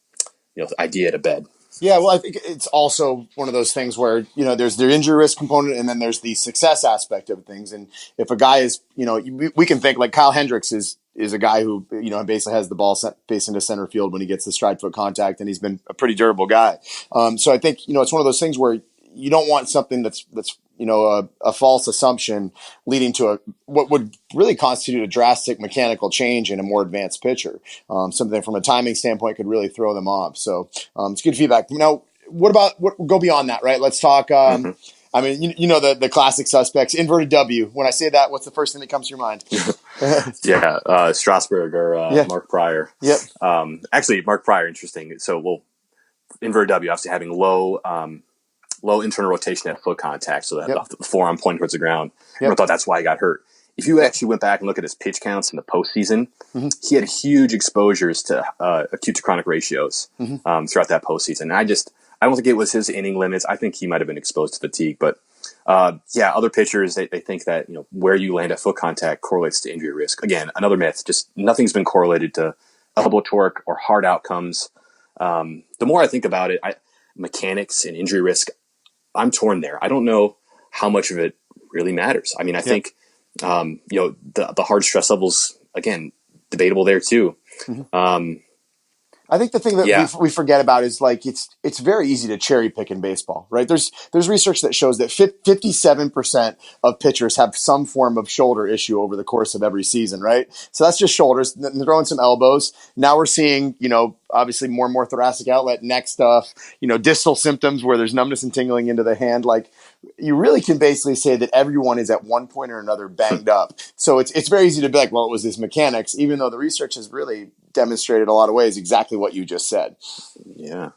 idea to bed. Yeah, well, I think it's also one of those things where, there's the injury risk component and then there's the success aspect of things. And if a guy is, we can think like Kyle Hendricks is a guy who, basically has the ball facing to center field when he gets the stride foot contact, and he's been a pretty durable guy. So I think, it's one of those things where you don't want something that's a false assumption leading to what would really constitute a drastic mechanical change in a more advanced pitcher. Something from a timing standpoint could really throw them off. So it's good feedback. Now, go beyond that, right? Let's talk. I mean, the classic suspects, inverted W. When I say that, what's the first thing that comes to your mind? Strasburg or Mark Pryor. Yep. Actually, Mark Pryor, interesting. So, inverted W, obviously having low internal rotation at foot contact, so that the forearm pointing towards the ground. Everyone thought that's why he got hurt. If you actually went back and look at his pitch counts in the postseason, he had huge exposures to acute to chronic ratios throughout that postseason. And I don't think it was his inning limits. I think he might have been exposed to fatigue. But other pitchers, they think that where you land at foot contact correlates to injury risk. Again, another myth. Just nothing's been correlated to elbow torque or hard outcomes. The more I think about it, mechanics and injury risk, I'm torn there. I don't know how much of it really matters. I mean, I think, the hard stress levels, again, debatable there too. I think the thing that we forget about is like it's very easy to cherry pick in baseball, right? There's research that shows that 57% of pitchers have some form of shoulder issue over the course of every season, right? So that's just shoulders, then throw in some elbows. Now we're seeing, obviously more and more thoracic outlet, neck stuff, distal symptoms where there's numbness and tingling into the hand. Like you really can basically say that everyone is at one point or another banged up. So it's very easy to be like, well, it was this mechanics, even though the research has really demonstrated a lot of ways exactly what you just said. Yeah.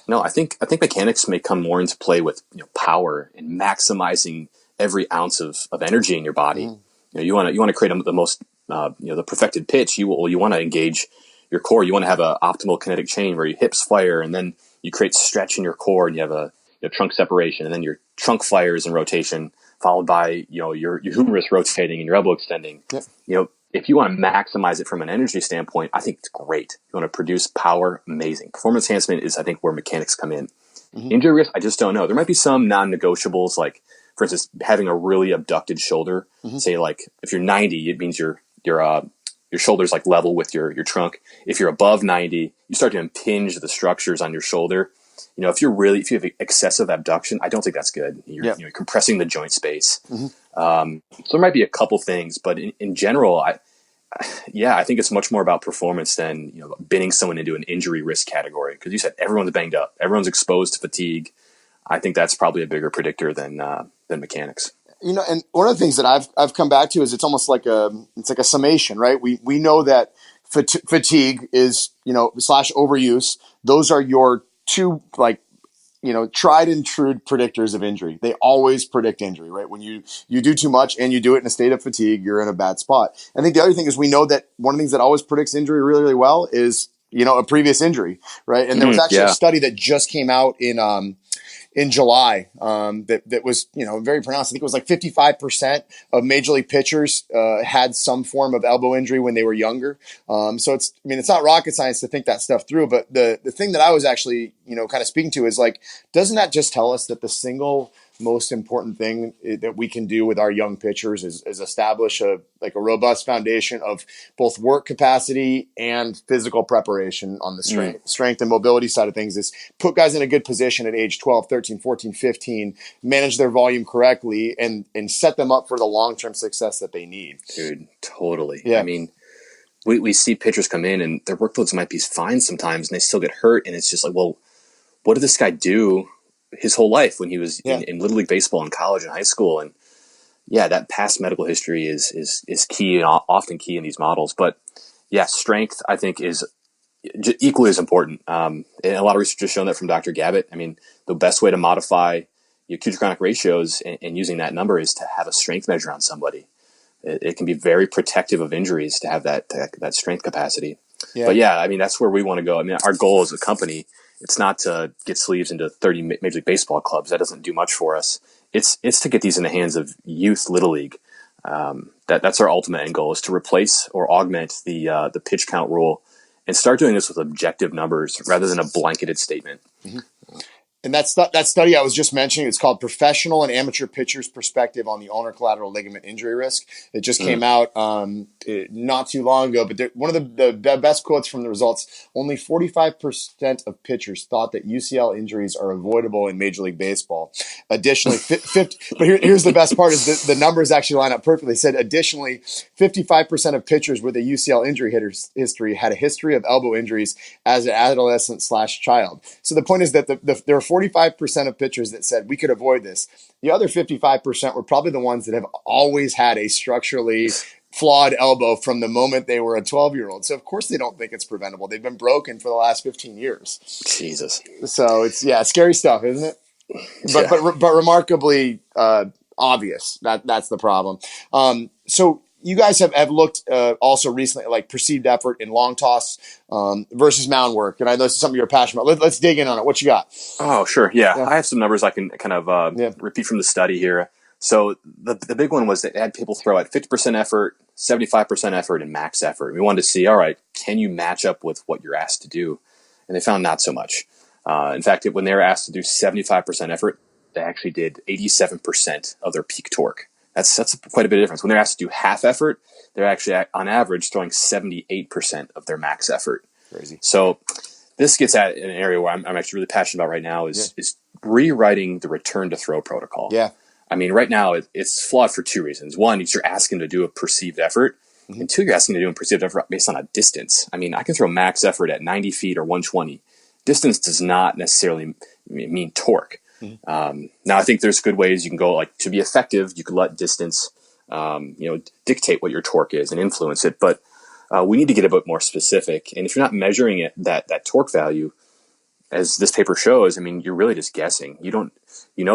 No, I think mechanics may come more into play with power and maximizing every ounce of energy in your body. You want to create the most the perfected pitch. You want to engage your core. You want to have an optimal kinetic chain where your hips fire, and then you create stretch in your core, and you have a trunk separation, and then your trunk fires in rotation, followed by your humerus rotating and your elbow extending. Yep. If you want to maximize it from an energy standpoint, I think it's great. You want to produce power, amazing. Performance enhancement is, I think, where mechanics come in. Injury risk, I just don't know. There might be some non-negotiables, like, for instance, having a really abducted shoulder. Say, like, if you're 90, it means your shoulder's like level with your trunk. If you're above 90, you start to impinge the structures on your shoulder. If you have excessive abduction, I don't think that's good. You're compressing the joint space. So there might be a couple things, but in general, I think it's much more about performance than binning someone into an injury risk category. Because you said everyone's banged up, everyone's exposed to fatigue. I think that's probably a bigger predictor than mechanics. And one of the things that I've come back to is it's almost like a summation, right? We know that fatigue is, slash overuse. Those are your two, tried and true predictors of injury. They always predict injury, right? When you do too much and you do it in a state of fatigue, you're in a bad spot. I think the other thing is we know that one of the things that always predicts injury really, really well is, a previous injury, right? And there was actually a study that just came out in July that was, very pronounced. I think it was like 55% of major league pitchers had some form of elbow injury when they were younger. So it's not rocket science to think that stuff through. But the thing that I was actually, kind of speaking to is like, doesn't that just tell us that the single most important thing that we can do with our young pitchers is establish a robust foundation of both work capacity and physical preparation on the strength and mobility side of things, is put guys in a good position at age 12, 13, 14, 15, manage their volume correctly and set them up for the long-term success that they need. Dude, totally. Yeah. I mean, we see pitchers come in and their workloads might be fine sometimes and they still get hurt. And it's just like, well, what did this guy do his whole life when he was in Little League baseball in college and high school? And that past medical history is key and often key in these models. But strength I think is equally as important. And a lot of research has shown that from Dr. Gabbett. I mean, the best way to modify your acute to chronic ratios and using that number is to have a strength measure on somebody. It can be very protective of injuries to have that strength capacity. Yeah. But that's where we want to go. I mean, our goal as a company, it's not to get sleeves into 30 Major League Baseball clubs. That doesn't do much for us. It's to get these in the hands of youth Little League. That's our ultimate end goal, is to replace or augment the pitch count rule and start doing this with objective numbers rather than a blanketed statement. Mm-hmm. And that study I was just mentioning, it's called Professional and Amateur Pitchers' Perspective on the Ulnar Collateral Ligament Injury Risk. It just came out not too long ago, but one of the best quotes from the results, only 45% of pitchers thought that UCL injuries are avoidable in Major League Baseball. Additionally, but here's the best part, is the numbers actually line up perfectly. It said, additionally, 55% of pitchers with a UCL injury history had a history of elbow injuries as an adolescent / child. So the point is that there are 45% of pitchers that said we could avoid this. The other 55% were probably the ones that have always had a structurally flawed elbow from the moment they were a 12-year-old. So of course they don't think it's preventable. They've been broken for the last 15 years. Jesus. So it's scary stuff, isn't it? But remarkably obvious. That's the problem. So you guys have looked also recently at like perceived effort in long toss versus mound work. And I know this is something you're passionate about. Let's dig in on it. What you got? Oh, sure. Yeah. I have some numbers I can kind of repeat from the study here. So the big one was that they had people throw at 50% effort, 75% effort, and max effort. We wanted to see, all right, can you match up with what you're asked to do? And they found not so much. In fact, when they were asked to do 75% effort, they actually did 87% of their peak torque. That's quite a bit of difference. When they're asked to do half effort, they're actually on average throwing 78% of their max effort. Crazy. So this gets at an area where I'm actually really passionate about right now is rewriting the return to throw protocol. Yeah. I mean, right now it's flawed for two reasons. One, you're asking to do a perceived effort. Mm-hmm. And two, you're asking to do a perceived effort based on a distance. I mean, I can throw max effort at 90 feet or 120. Distance does not necessarily mean torque. Mm-hmm. Now, I think there's good ways you can go, like, to be effective, you can let distance, dictate what your torque is and influence it. But we need to get a bit more specific. And if you're not measuring it, that torque value, as this paper shows, I mean, you're really just guessing. They're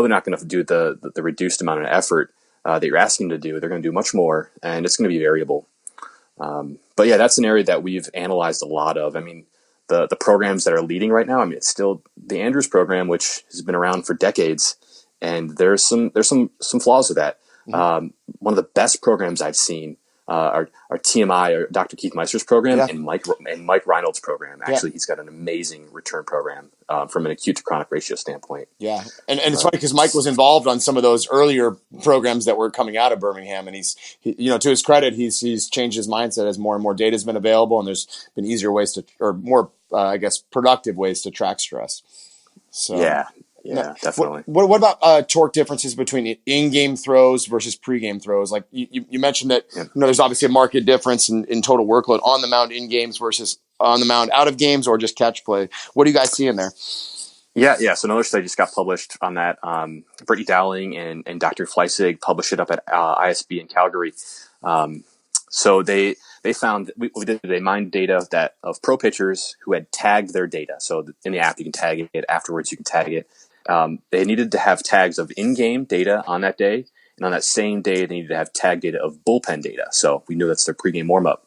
not going to do the reduced amount of effort that you're asking them to do. They're going to do much more, and it's going to be variable. But that's an area that we've analyzed a lot of. I mean, the programs that are leading right now, I mean, it's still the Andrews program, which has been around for decades, and there's some flaws with that. Mm-hmm. One of the best programs I've seen are TMI, or Dr. Keith Meister's program, and Mike Reynolds' program. Actually, he's got an amazing return program from an acute to chronic ratio standpoint. Yeah, and it's funny because Mike was involved on some of those earlier programs that were coming out of Birmingham, and he's to his credit, he's changed his mindset as more and more data has been available, and there's been easier ways to, or more productive ways to track stress. So Yeah, definitely. What about torque differences between in-game throws versus pre-game throws? Like you mentioned that there's obviously a marked difference in total workload on the mound in games versus on the mound out of games, or just catch play. What do you guys see in there? Yeah. So another study just got published on that. Brittany Dowling and Dr. Fleissig published it up at ISB in Calgary. So they they found they mined data of pro pitchers who had tagged their data. So in the app, you can tag it. Afterwards, you can tag it. They needed to have tags of in-game data on that day, and on that same day, they needed to have tag data of bullpen data. So we knew that's their pregame warm-up.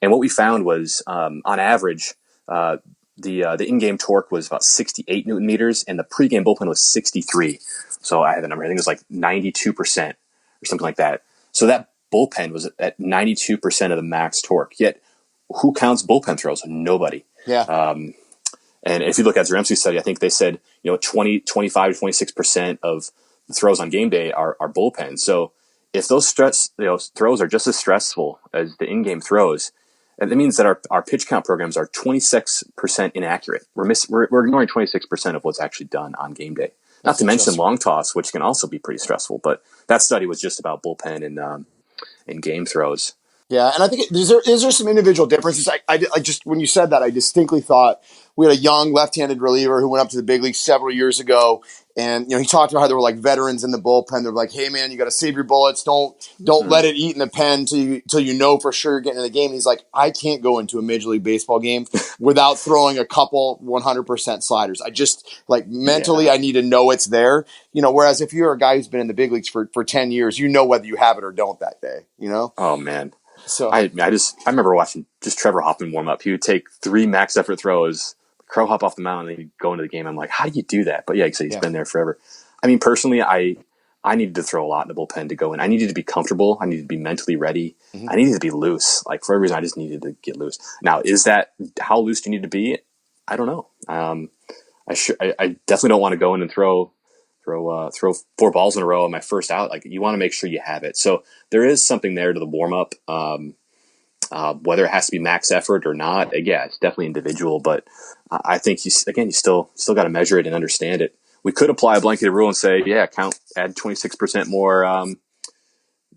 And what we found was, on average, the in-game torque was about 68 Newton meters, and the pregame bullpen was 63. So I have a number. I think it was like 92% or something like that. So that bullpen was at 92% of the max torque. Yet, who counts bullpen throws? Nobody. Yeah. And if you look at their MC study, I think they said 25 to 26% of the throws on game day are bullpen. So if those throws are just as stressful as the in-game throws, that means that our pitch count programs are 26% inaccurate. We're ignoring 26% of what's actually done on game day. Not to mention long toss, which can also be pretty stressful. But that study was just about bullpen and game throws. Yeah, and I think is there some individual differences? I just when you said that, I distinctly thought we had a young left-handed reliever who went up to the big leagues several years ago, and he talked about how there were like veterans in the bullpen. They're like, "Hey, man, you got to save your bullets. Don't let it eat in the pen till you know for sure you're getting in the game." And he's like, "I can't go into a Major League Baseball game without throwing a couple 100% sliders. I just mentally I need to know it's there. Whereas if you're a guy who's been in the big leagues for 10 years, you know whether you have it or don't that day. Oh man. So I remember watching just Trevor Hoffman warm up. He would take 3 max effort throws, crow hop off the mound, and he'd go into the game. I'm like, how do you do that? But yeah, he's been there forever. I mean, personally, I needed to throw a lot in the bullpen to go in. I needed to be comfortable. I needed to be mentally ready. Mm-hmm. I needed to be loose. Like for every reason, I just needed to get loose. Now, is that how loose do you need to be? I don't know. I definitely don't want to go in and throw 4 balls in a row on my first out. Like you want to make sure you have it. So there is something there to the warm up. Whether it has to be max effort or not, yeah, it's definitely individual. But I think you still got to measure it and understand it. We could apply a blanket rule and say, yeah, add 26% more,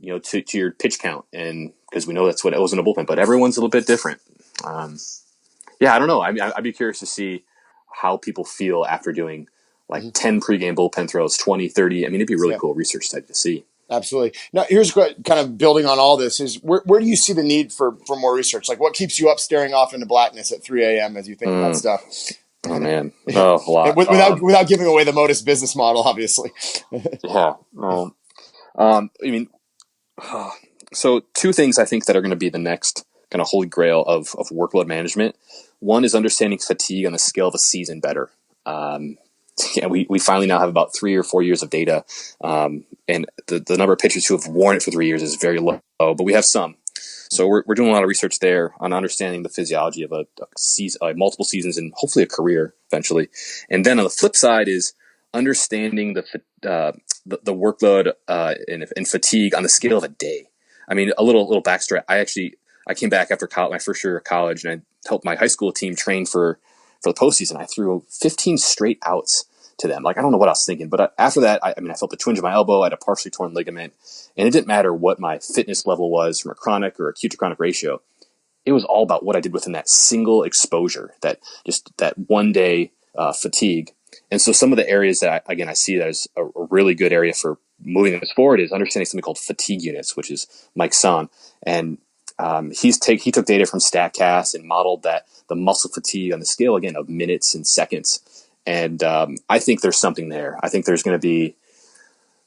to your pitch count, and because we know that's what it was in a bullpen. But everyone's a little bit different. Yeah, I don't know. I'd be curious to see how people feel after doing 10 pregame bullpen throws, 20, 30. I mean, it'd be really cool research study to see. Absolutely. Now, here's what kind of building on all this is where do you see the need for more research? Like what keeps you up staring off into blackness at 3 a.m. as you think about stuff? Oh, man. Oh, a lot. Without giving away the Modus business model, obviously. Yeah. No. So 2 things I think that are going to be the next kind of holy grail of workload management. One is understanding fatigue on the scale of a season better. We finally now have about 3 or 4 years of data, and the number of pitchers who have worn it for 3 years is very low, but we have some. So we're doing a lot of research there on understanding the physiology of a season, multiple seasons, and hopefully a career eventually. And then on the flip side is understanding the workload and fatigue on the scale of a day. I mean, a little backstory. I came back after my first year of college, and I helped my high school team train for the postseason. I threw 15 straight outs to them. Like, I don't know what I was thinking, but after that, I felt a twinge in my elbow. I had a partially torn ligament, and it didn't matter what my fitness level was from a chronic or acute to chronic ratio. It was all about what I did within that single exposure, that one day fatigue. And so some of the areas that I see that as a really good area for moving this forward is understanding something called fatigue units, which is Mike Son. And he took data from StatCast and modeled the muscle fatigue on the scale, again, of minutes and seconds. And I think there's something there. I think there's going to be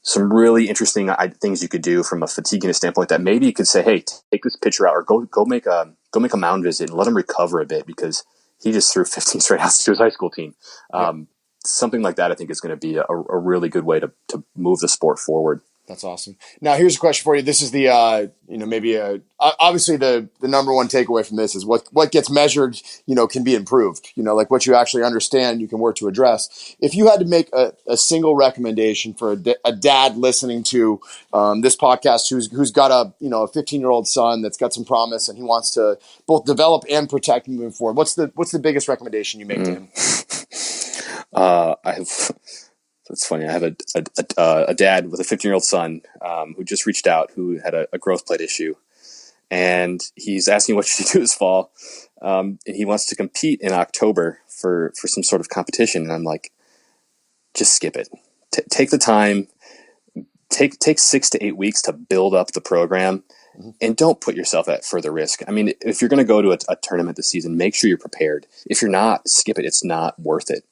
some really interesting things you could do from a fatigue unit standpoint that maybe you could say, hey, take this pitcher out or go make a mound visit and let him recover a bit because he just threw 15 straight outs to his high school team. Something like that I think is going to be a really good way to move the sport forward. That's awesome. Now, here's a question for you. This is the, obviously the number one takeaway from this is what gets measured, can be improved, like what you actually understand, you can work to address. If you had to make a single recommendation for a dad listening to this podcast who's got a 15-year-old son that's got some promise and he wants to both develop and protect moving forward, what's the biggest recommendation you make to him? It's funny. I have a dad with a 15-year-old son who just reached out, who had a growth plate issue, and he's asking what should he do this fall. And he wants to compete in October for some sort of competition. And I'm like, just skip it. Take the time. Take 6 to 8 weeks to build up the program, and don't put yourself at further risk. I mean, if you're going to go to a tournament this season, make sure you're prepared. If you're not, skip it. It's not worth it.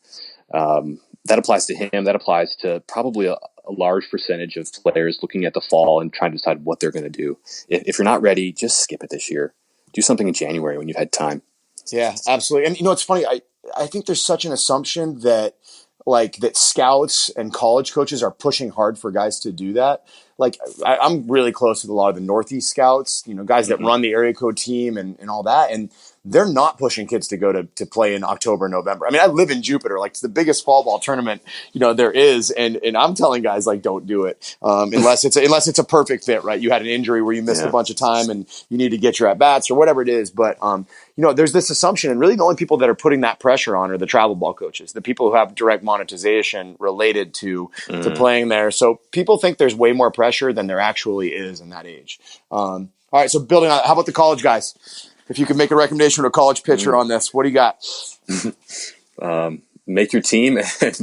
That applies to him. That applies to probably a large percentage of players looking at the fall and trying to decide what they're going to do. If you're not ready, just skip it this year. Do something in January when you've had time. Yeah, absolutely. And it's funny. I think there's such an assumption that that scouts and college coaches are pushing hard for guys to do that. I'm really close with a lot of the Northeast scouts, guys that run the area code team and all that. And they're not pushing kids to go to play in October, November. I mean, I live in Jupiter, it's the biggest fall ball tournament, there is. And I'm telling guys, don't do it. Unless it's a perfect fit, right? You had an injury where you missed a bunch of time and you need to get your at bats or whatever it is. But, there's this assumption, and really the only people that are putting that pressure on are the travel ball coaches, the people who have direct monetization related to playing there. So people think there's way more pressure than there actually is in that age. All right. So building on, how about the college guys? If you could make a recommendation to a college pitcher on this, what do you got? Make your team and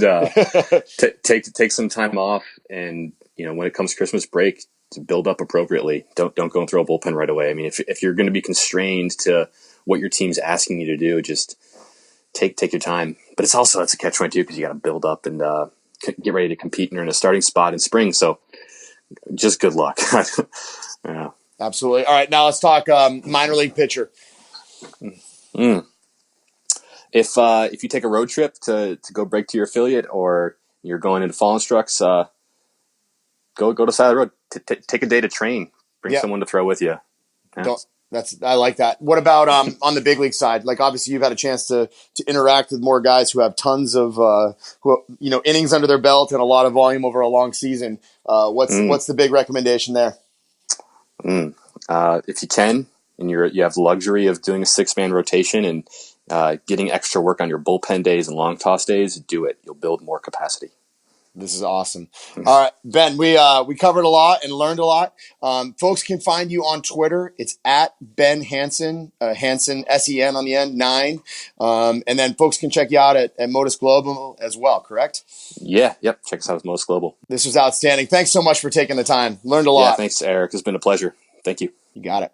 take some time off. And, when it comes to Christmas break, to build up appropriately. Don't go and throw a bullpen right away. I mean, if you're going to be constrained to what your team's asking you to do, just take your time. But it's a catch-22 because you got to build up and get ready to compete. And you're in a starting spot in spring. So just good luck. Yeah. Absolutely. All right, now let's talk minor league pitcher. If you take a road trip to go break to your affiliate, or you're going into Fallen Strucks, go to the side of the road. Take a day to train. Bring someone to throw with you. Yeah. I like that. What about on the big league side? Obviously you've had a chance to interact with more guys who have tons of innings under their belt and a lot of volume over a long season. What's the big recommendation there? If you can, and you have the luxury of doing a 6-man rotation and getting extra work on your bullpen days and long toss days, do it. You'll build more capacity. This is awesome. All right, Ben, we covered a lot and learned a lot. Folks can find you on Twitter. It's at Ben Hansen, Hansen, SEN on the end, 9. And then folks can check you out at Modus Global as well, correct? Yeah, yep. Check us out at Modus Global. This was outstanding. Thanks so much for taking the time. Learned a lot. Yeah, thanks, Eric. It's been a pleasure. Thank you. You got it.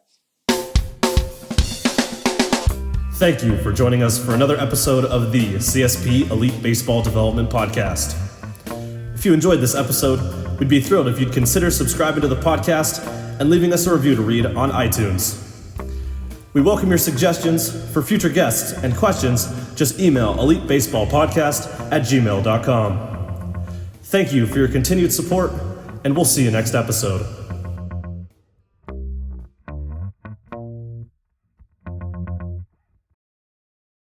Thank you for joining us for another episode of the CSP Elite Baseball Development Podcast. If you enjoyed this episode, we'd be thrilled if you'd consider subscribing to the podcast and leaving us a review to read on iTunes. We welcome your suggestions for future guests and questions. Just email elitebaseballpodcast@gmail.com. Thank you for your continued support, and we'll see you next episode.